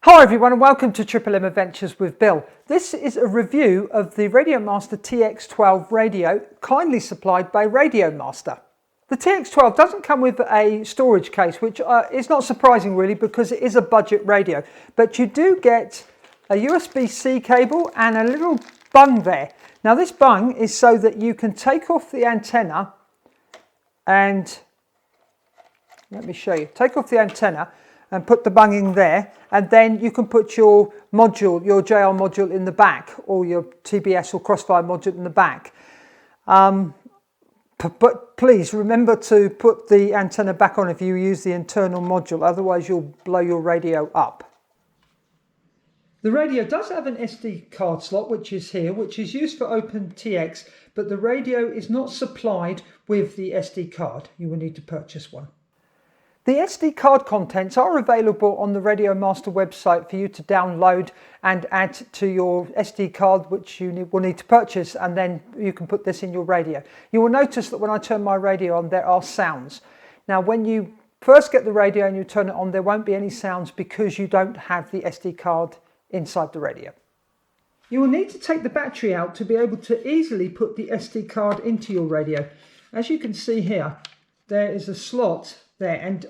Hi everyone and welcome to Triple M Adventures with Bill. This is a review of the RadioMaster TX12 radio, kindly supplied by RadioMaster. The TX12 doesn't come with a storage case, which is not surprising really because it is a budget radio, but you do get a USB-C cable and a little bung there. Now this bung is so that you can take off the antenna and, let me show you, take off the antenna and put the bunging there, and then you can put your module, your JR module in the back, or your TBS or Crossfire module in the back. But please remember to put the antenna back on if you use the internal module, otherwise you'll blow your radio up. The radio does have an SD card slot, which is here, which is used for OpenTX, but the radio is not supplied with the SD card. You will need to purchase one. The SD card contents are available on the RadioMaster website for you to download and add to your SD card, which you will need to purchase, and then you can put this in your radio. You will notice that when I turn my radio on, there are sounds. Now, when you first get the radio and you turn it on, there won't be any sounds because you don't have the SD card inside the radio. You will need to take the battery out to be able to easily put the SD card into your radio. As you can see here, there is a slot there, and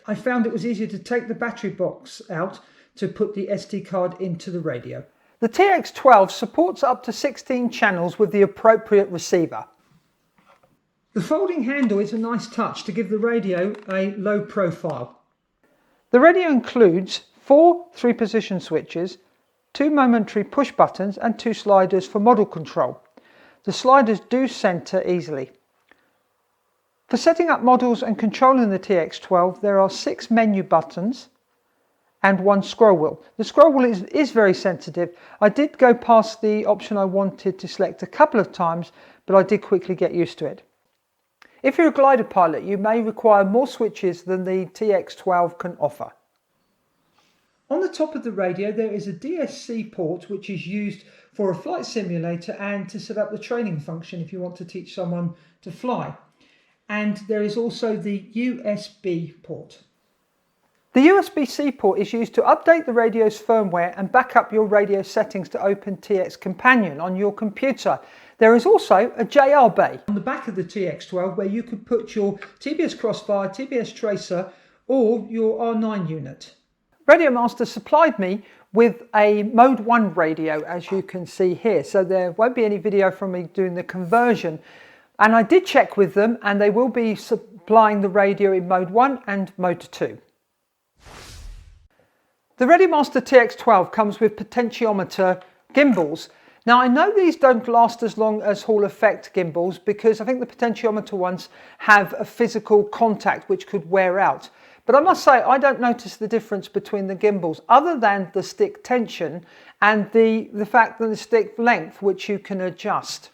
I found it was easier to take the battery box out to put the SD card into the radio. The TX12 supports up to 16 channels with the appropriate receiver. The folding handle is a nice touch to give the radio a low profile. The radio includes 4 3-position switches, 2 momentary push buttons and 2 sliders for model control. The sliders do center easily. For setting up models and controlling the TX12, there are 6 menu buttons and 1 scroll wheel. The scroll wheel is very sensitive. I did go past the option I wanted to select a couple of times, but I did quickly get used to it. If you're a glider pilot, you may require more switches than the TX12 can offer. On the top of the radio, there is a DSC port, which is used for a flight simulator and to set up the training function if you want to teach someone to fly. And there is also the USB port. The USB-C port is used to update the radio's firmware and back up your radio settings to OpenTX Companion on your computer. There is also a JR bay on the back of the TX12 where you could put your TBS Crossfire, TBS Tracer or your R9 unit. RadioMaster supplied me with a Mode 1 radio, as you can see here, so there won't be any video from me doing the conversion. And I did check with them and they will be supplying the radio in Mode 1 and Mode 2. The RadioMaster TX12 comes with potentiometer gimbals. Now I know these don't last as long as Hall Effect gimbals because I think the potentiometer ones have a physical contact which could wear out. But I must say I don't notice the difference between the gimbals other than the stick tension and the fact that the stick length which you can adjust.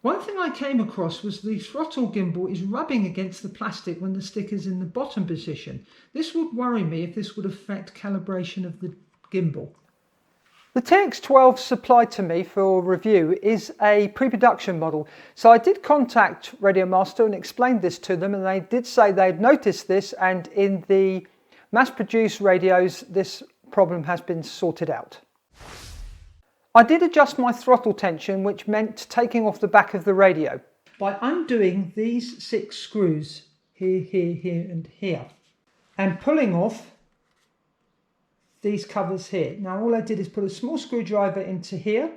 One thing I came across was the throttle gimbal is rubbing against the plastic when the stick is in the bottom position. This would worry me if this would affect calibration of the gimbal. The TX12 supplied to me for review is a pre-production model, so I did contact RadioMaster and explained this to them, and they did say they'd noticed this, and in the mass-produced radios this problem has been sorted out. I did adjust my throttle tension, which meant taking off the back of the radio by undoing these 6 screws here, here, here and here and pulling off these covers here. Now all I did is put a small screwdriver into here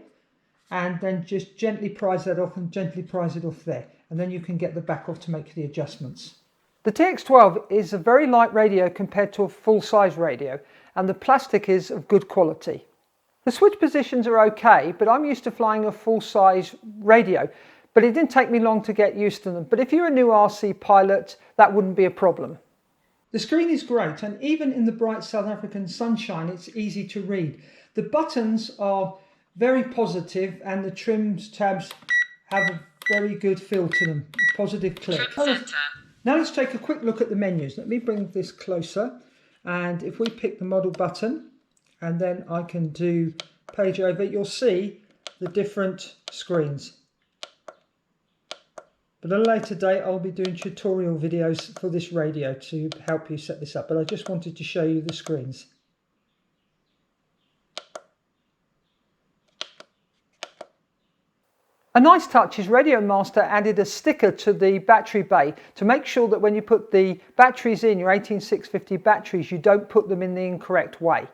and then just gently prise that off and gently prise it off there, and then you can get the back off to make the adjustments. The TX12 is a very light radio compared to a full-size radio, and the plastic is of good quality. The switch positions are okay, but I'm used to flying a full-size radio, but it didn't take me long to get used to them. But if you're a new RC pilot, that wouldn't be a problem. The screen is great, and even in the bright South African sunshine, it's easy to read. The buttons are very positive, and the trims tabs have a very good feel to them. Positive click. Now let's take a quick look at the menus. Let me bring this closer, and if we pick the model button, and then I can do page over, you'll see the different screens. But at a later date I'll be doing tutorial videos for this radio to help you set this up, but I just wanted to show you the screens. A nice touch is RadioMaster added a sticker to the battery bay to make sure that when you put the batteries in, your 18650 batteries, you don't put them in the incorrect way.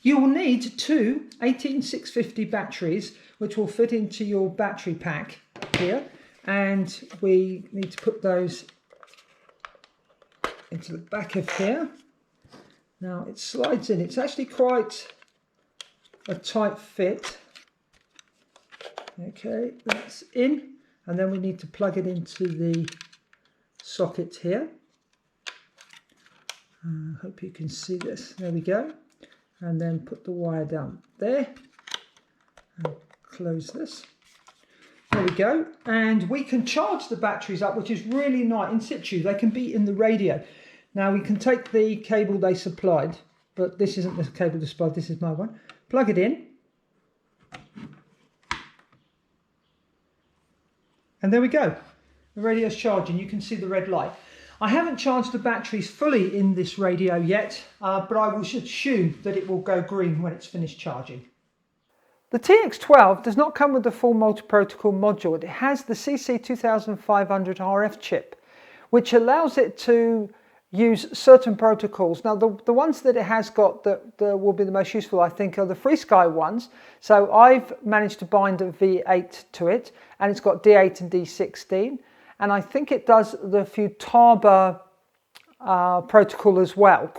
You will need two 18650 batteries which will fit into your battery pack here, and we need to put those into the back of here. Now it slides in, it's actually quite a tight fit. Okay, that's in, and then we need to plug it into the socket here. Hope you can see this. There we go. And then put the wire down there and close this. There we go. And we can charge the batteries up, which is really nice in situ. They can be in the radio. Now we can take the cable they supplied, but this isn't the cable they supplied, this is my one. Plug it in. And there we go. The radio's charging. You can see the red light. I haven't charged the batteries fully in this radio yet, but I will assume that it will go green when it's finished charging. The TX12 does not come with the full multi-protocol module. It has the CC2500 RF chip, which allows it to use certain protocols. Now the ones that it has got that will be the most useful, I think, are the FreeSky ones. So I've managed to bind a V8 to it, and it's got D8 and D16, and I think it does the Futaba protocol as well.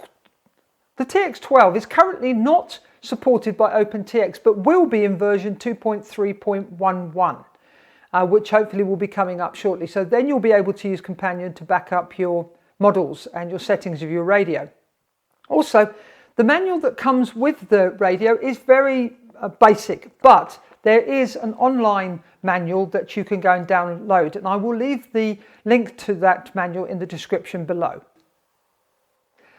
The TX12 is currently not supported by OpenTX, but will be in version 2.3.11, which hopefully will be coming up shortly. So then you'll be able to use Companion to back up your models and your settings of your radio. Also, the manual that comes with the radio is very basic, but there is an online manual that you can go and download, and I will leave the link to that manual in the description below.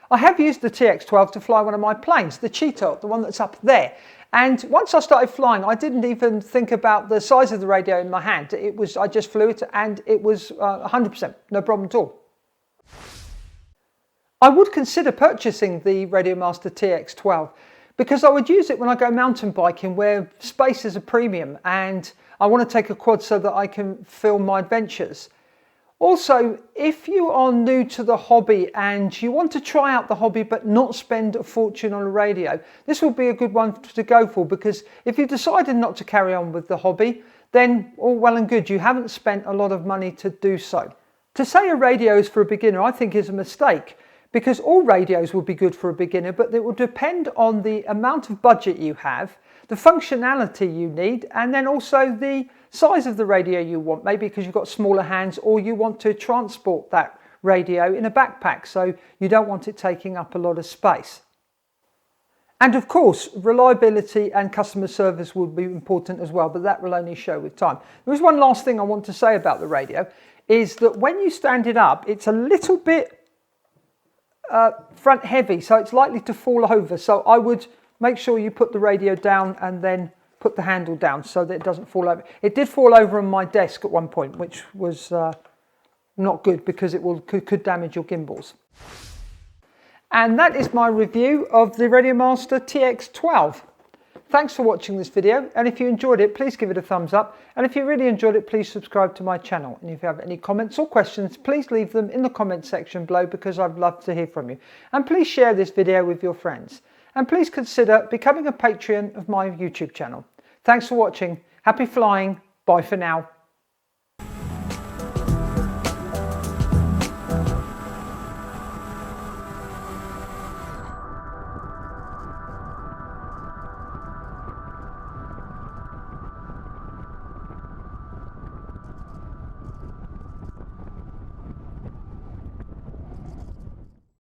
I have used the TX12 to fly one of my planes, the Cheetah, the one that's up there. And once I started flying, I didn't even think about the size of the radio in my hand. I just flew it, and it was 100%, no problem at all. I would consider purchasing the RadioMaster TX12 because I would use it when I go mountain biking, where space is a premium and I want to take a quad so that I can film my adventures. Also, if you are new to the hobby and you want to try out the hobby but not spend a fortune on a radio, this will be a good one to go for, because if you decided not to carry on with the hobby, then all well and good, you haven't spent a lot of money to do so. To say a radio is for a beginner, I think is a mistake, because all radios will be good for a beginner, but it will depend on the amount of budget you have, the functionality you need, and then also the size of the radio you want. Maybe because you've got smaller hands, or you want to transport that radio in a backpack, so you don't want it taking up a lot of space. And of course, reliability and customer service will be important as well, but that will only show with time. There is one last thing I want to say about the radio, is that when you stand it up, it's a little bit front heavy, so it's likely to fall over. So I would make sure you put the radio down and then put the handle down so that it doesn't fall over. It did fall over on my desk at one point, which was not good, because it could damage your gimbals. And that is my review of the RadioMaster TX12. Thanks for watching this video, and if you enjoyed it, please give it a thumbs up, and if you really enjoyed it, please subscribe to my channel. And if you have any comments or questions, please leave them in the comment section below, because I'd love to hear from you. And please share this video with your friends, and please consider becoming a Patreon of my YouTube channel. Thanks for watching. Happy flying. Bye for now.